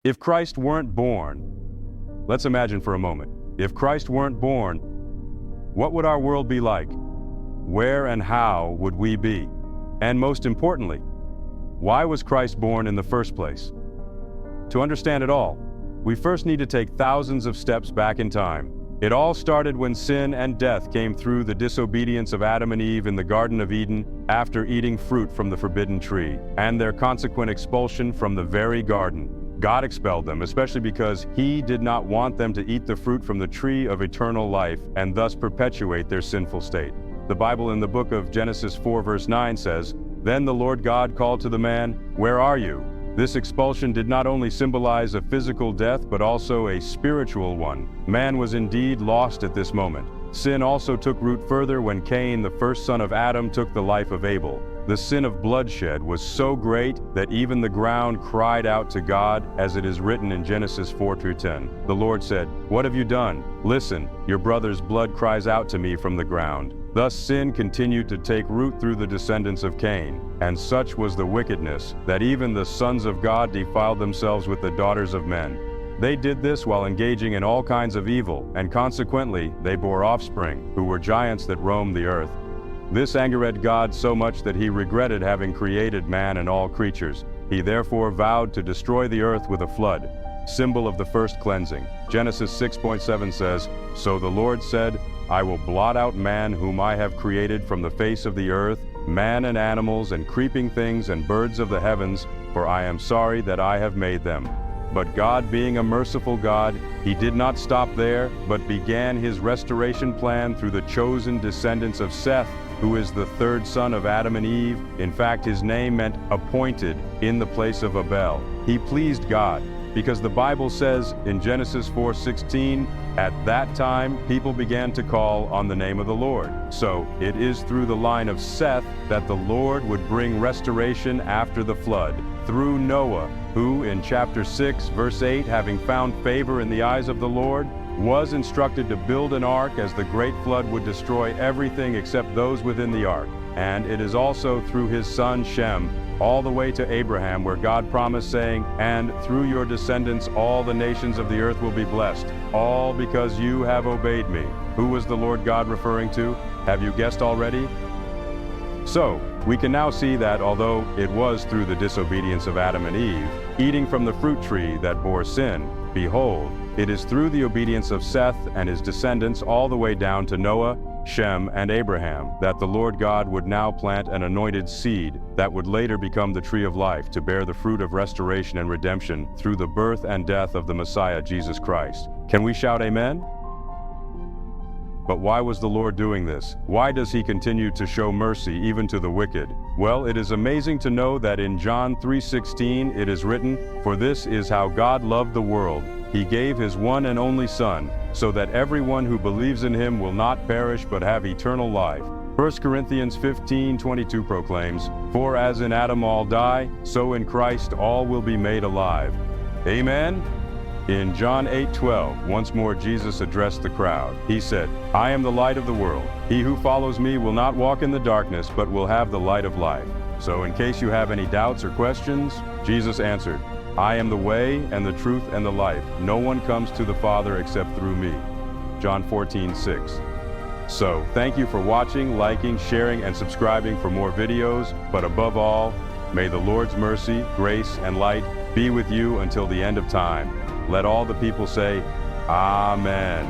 If Christ weren't born, let's imagine for a moment, if Christ weren't born, what would our world be like? Where and how would we be? And most importantly, why was Christ born in the first place? To understand it all, we first need to take thousands of steps back in time. It all started when sin and death came through the disobedience of Adam and Eve in the Garden of Eden after eating fruit from the forbidden tree, and their consequent expulsion from the very garden. God expelled them, especially because He did not want them to eat the fruit from the tree of eternal life and thus perpetuate their sinful state. The Bible in the book of Genesis 4 verse 9 says, "Then the Lord God called to the man, 'Where are you?'" This expulsion did not only symbolize a physical death, but also a spiritual one. Man was indeed lost at this moment. Sin also took root further when Cain, the first son of Adam, took the life of Abel. The sin of bloodshed was so great that even the ground cried out to God, as it is written in Genesis 4-10. The Lord said, "What have you done? Listen, your brother's blood cries out to me from the ground." Thus sin continued to take root through the descendants of Cain, and such was the wickedness that even the sons of God defiled themselves with the daughters of men. They did this while engaging in all kinds of evil, and consequently they bore offspring, who were giants that roamed the earth. This angered God so much that He regretted having created man and all creatures. He therefore vowed to destroy the earth with a flood, symbol of the first cleansing. Genesis 6:7 says, "So the Lord said, I will blot out man whom I have created from the face of the earth, man and animals and creeping things and birds of the heavens, for I am sorry that I have made them." But God, being a merciful God, He did not stop there, but began His restoration plan through the chosen descendants of Seth, who is the third son of Adam and Eve. In fact, his name meant appointed in the place of Abel. He pleased God, because the Bible says in Genesis 4:16, "At that time people began to call on the name of the Lord." So it is through the line of Seth that the Lord would bring restoration after the flood, through Noah, who in chapter 6 verse 8, having found favor in the eyes of the Lord, was instructed to build an ark, as the great flood would destroy everything except those within the ark. And it is also through his son Shem, all the way to Abraham, where God promised, saying, "And through your descendants all the nations of the earth will be blessed, all because you have obeyed me." Who was the Lord God referring to? Have you guessed already? So, we can now see that although it was through the disobedience of Adam and Eve, eating from the fruit tree that bore sin, behold, it is through the obedience of Seth and his descendants all the way down to Noah, Shem, and Abraham, that the Lord God would now plant an anointed seed that would later become the tree of life, to bear the fruit of restoration and redemption through the birth and death of the Messiah, Jesus Christ. Can we shout amen? But why was the Lord doing this? Why does He continue to show mercy even to the wicked? Well, it is amazing to know that in John 3:16 it is written, "For this is how God loved the world. He gave His one and only Son, so that everyone who believes in Him will not perish but have eternal life." 1 Corinthians 15:22 proclaims, "For as in Adam all die, so in Christ all will be made alive." Amen? In John 8:12, once more Jesus addressed the crowd. He said, "I am the light of the world. He who follows me will not walk in the darkness, but will have the light of life." So in case you have any doubts or questions, Jesus answered, "I am the way and the truth and the life. No one comes to the Father except through me." John 14:6. So, thank you for watching, liking, sharing, and subscribing for more videos. But above all, may the Lord's mercy, grace, and light be with you until the end of time. Let all the people say, Amen.